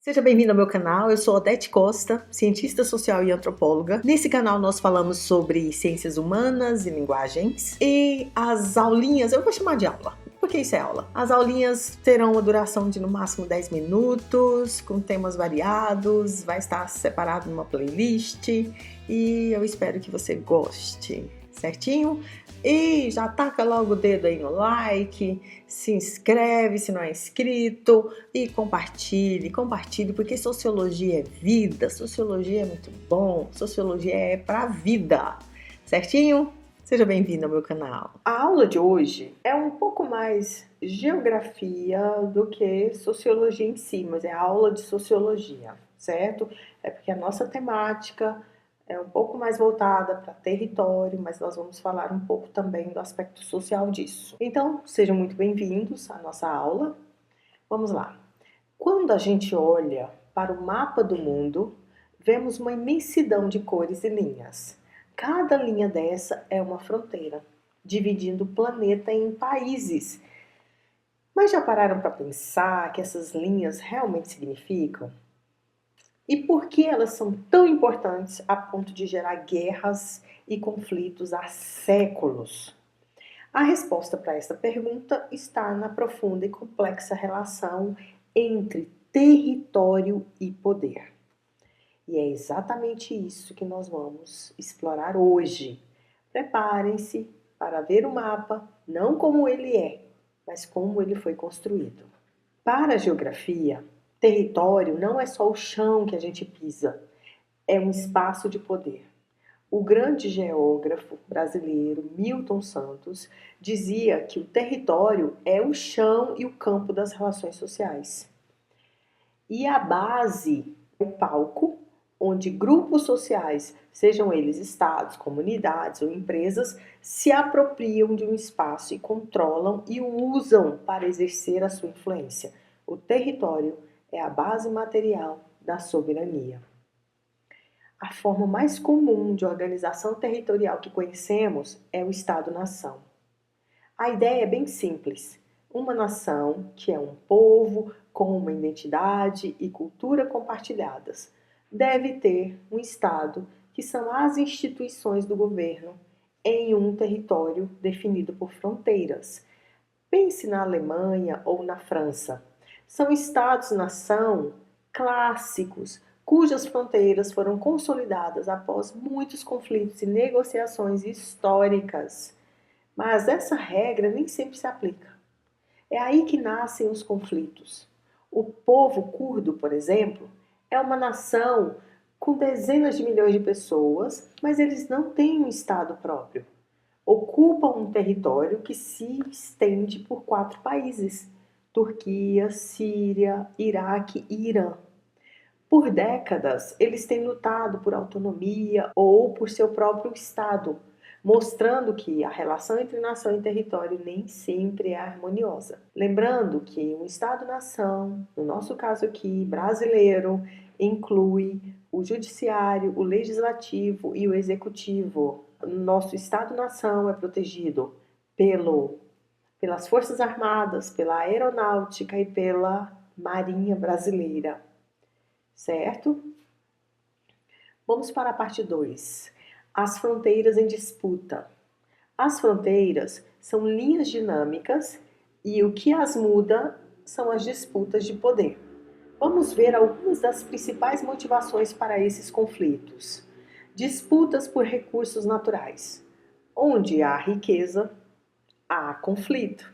Seja bem-vindo ao meu canal, eu sou Odete Costa, cientista social e antropóloga. Nesse canal nós falamos sobre ciências humanas e linguagens e as aulinhas, eu vou chamar de aula, porque isso é aula. As aulinhas terão uma duração de no máximo 10 minutos, com temas variados, vai estar separado numa playlist e eu espero que você goste, certinho? E já taca logo o dedo aí no like, se inscreve se não é inscrito e compartilhe, porque sociologia é vida, sociologia é muito bom, sociologia é pra vida, certinho? Seja bem-vindo ao meu canal. A aula de hoje é um pouco mais geografia do que sociologia em si, mas é aula de sociologia, certo? É porque a nossa temática é um pouco mais voltada para território, mas nós vamos falar um pouco também do aspecto social disso. Então, sejam muito bem-vindos à nossa aula. Vamos lá. Quando a gente olha para o mapa do mundo, vemos uma imensidão de cores e linhas. Cada linha dessa é uma fronteira, dividindo o planeta em países. Mas já pararam para pensar que essas linhas realmente significam? E por que elas são tão importantes a ponto de gerar guerras e conflitos há séculos? A resposta para esta pergunta está na profunda e complexa relação entre território e poder. E é exatamente isso que nós vamos explorar hoje. Preparem-se para ver o mapa não como ele é, mas como ele foi construído. Para a geografia, território não é só o chão que a gente pisa, é um espaço de poder. O grande geógrafo brasileiro Milton Santos dizia que o território é o chão e o campo das relações sociais. E a base é o palco onde grupos sociais, sejam eles estados, comunidades ou empresas, se apropriam de um espaço e controlam e o usam para exercer a sua influência. O território é a base material da soberania. A forma mais comum de organização territorial que conhecemos é o Estado-nação. A ideia é bem simples. Uma nação, que é um povo com uma identidade e cultura compartilhadas, deve ter um Estado, que são as instituições do governo, em um território definido por fronteiras. Pense na Alemanha ou na França. São estados-nação clássicos, cujas fronteiras foram consolidadas após muitos conflitos e negociações históricas. Mas essa regra nem sempre se aplica. É aí que nascem os conflitos. O povo curdo, por exemplo, é uma nação com dezenas de milhões de pessoas, mas eles não têm um estado próprio. Ocupam um território que se estende por 4 países: Turquia, Síria, Iraque e Irã. Por décadas, eles têm lutado por autonomia ou por seu próprio Estado, mostrando que a relação entre nação e território nem sempre é harmoniosa. Lembrando que um Estado-nação, no nosso caso aqui, brasileiro, inclui o judiciário, o legislativo e o executivo. Nosso Estado-nação é protegido pelas Forças Armadas, pela Aeronáutica e pela Marinha Brasileira. Certo? Vamos para a parte 2. As fronteiras em disputa. As fronteiras são linhas dinâmicas e o que as muda são as disputas de poder. Vamos ver algumas das principais motivações para esses conflitos. Disputas por recursos naturais. Onde há riqueza, há conflito.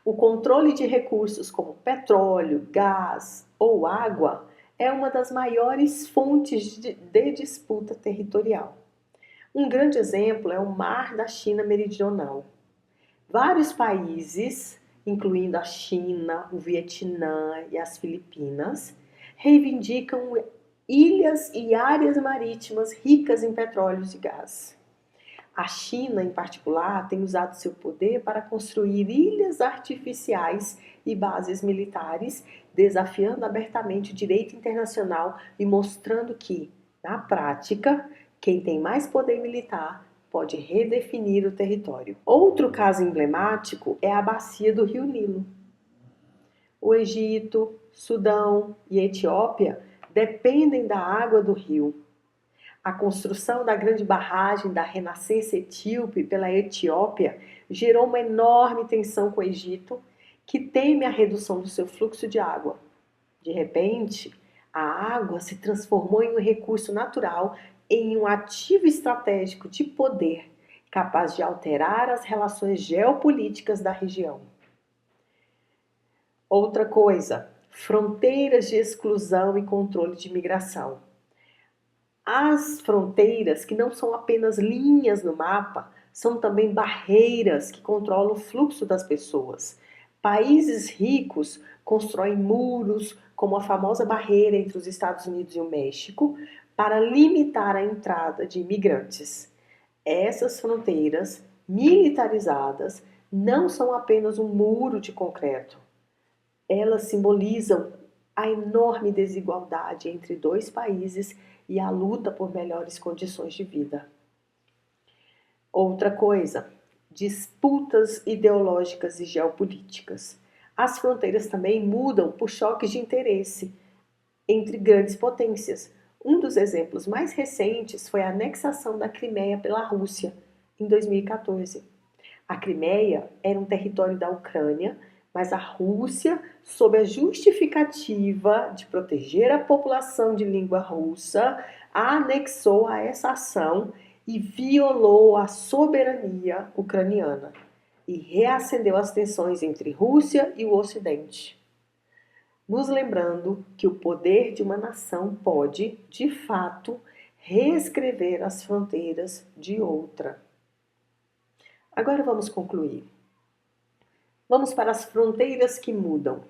O controle de recursos como petróleo, gás ou água é uma das maiores fontes de disputa territorial. Um grande exemplo é o Mar da China Meridional. Vários países, incluindo a China, o Vietnã e as Filipinas, reivindicam ilhas e áreas marítimas ricas em petróleos e gás. A China, em particular, tem usado seu poder para construir ilhas artificiais e bases militares, desafiando abertamente o direito internacional e mostrando que, na prática, quem tem mais poder militar pode redefinir o território. Outro caso emblemático é a bacia do Rio Nilo. O Egito, Sudão e Etiópia dependem da água do rio. A construção da grande barragem da Renascença Etíope pela Etiópia gerou uma enorme tensão com o Egito, que teme a redução do seu fluxo de água. De repente, a água se transformou em um recurso natural, em um ativo estratégico de poder, capaz de alterar as relações geopolíticas da região. Outra coisa, fronteiras de exclusão e controle de migração. As fronteiras, que não são apenas linhas no mapa, são também barreiras que controlam o fluxo das pessoas. Países ricos constroem muros, como a famosa barreira entre os Estados Unidos e o México, para limitar a entrada de imigrantes. Essas fronteiras militarizadas não são apenas um muro de concreto. Elas simbolizam a enorme desigualdade entre dois países e a luta por melhores condições de vida. Outra coisa, disputas ideológicas e geopolíticas. As fronteiras também mudam por choques de interesse entre grandes potências. Um dos exemplos mais recentes foi a anexação da Crimeia pela Rússia, em 2014. A Crimeia era um território da Ucrânia, mas a Rússia, sob a justificativa de proteger a população de língua russa, a anexou a essa ação e violou a soberania ucraniana e reacendeu as tensões entre Rússia e o Ocidente, nos lembrando que o poder de uma nação pode, de fato, reescrever as fronteiras de outra. Agora vamos concluir. Vamos para as fronteiras que mudam.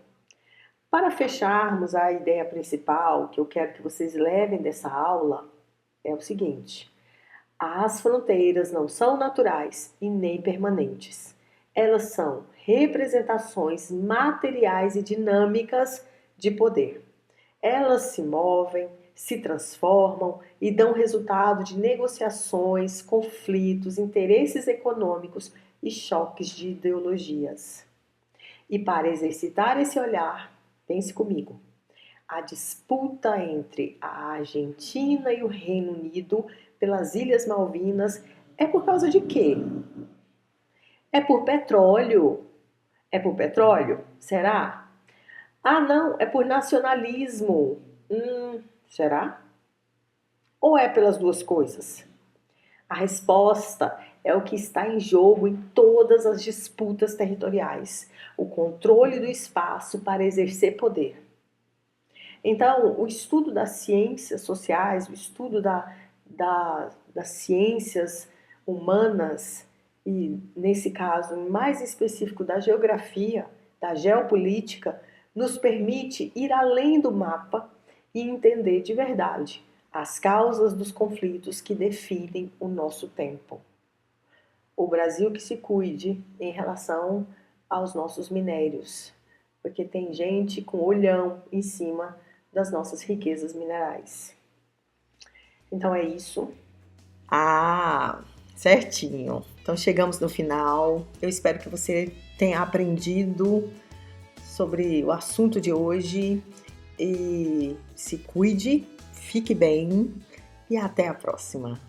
Para fecharmos a ideia principal que eu quero que vocês levem dessa aula, é o seguinte: as fronteiras não são naturais e nem permanentes. Elas são representações materiais e dinâmicas de poder. Elas se movem, se transformam e dão resultado de negociações, conflitos, interesses econômicos e choques de ideologias. E para exercitar esse olhar, pense comigo, a disputa entre a Argentina e o Reino Unido pelas Ilhas Malvinas é por causa de quê? É por petróleo? É por petróleo? Será? Ah, não, é por nacionalismo. Será? Ou é pelas duas coisas? A resposta é o que está em jogo em todas as disputas territoriais: o controle do espaço para exercer poder. Então, o estudo das ciências sociais, o estudo das ciências humanas, e nesse caso, mais específico da geografia, da geopolítica, nos permite ir além do mapa e entender de verdade as causas dos conflitos que definem o nosso tempo. O Brasil que se cuide em relação aos nossos minérios, porque tem gente com olhão em cima das nossas riquezas minerais. Então é isso. Certinho. Então chegamos no final. Eu espero que você tenha aprendido sobre o assunto de hoje e se cuide, fique bem e até a próxima.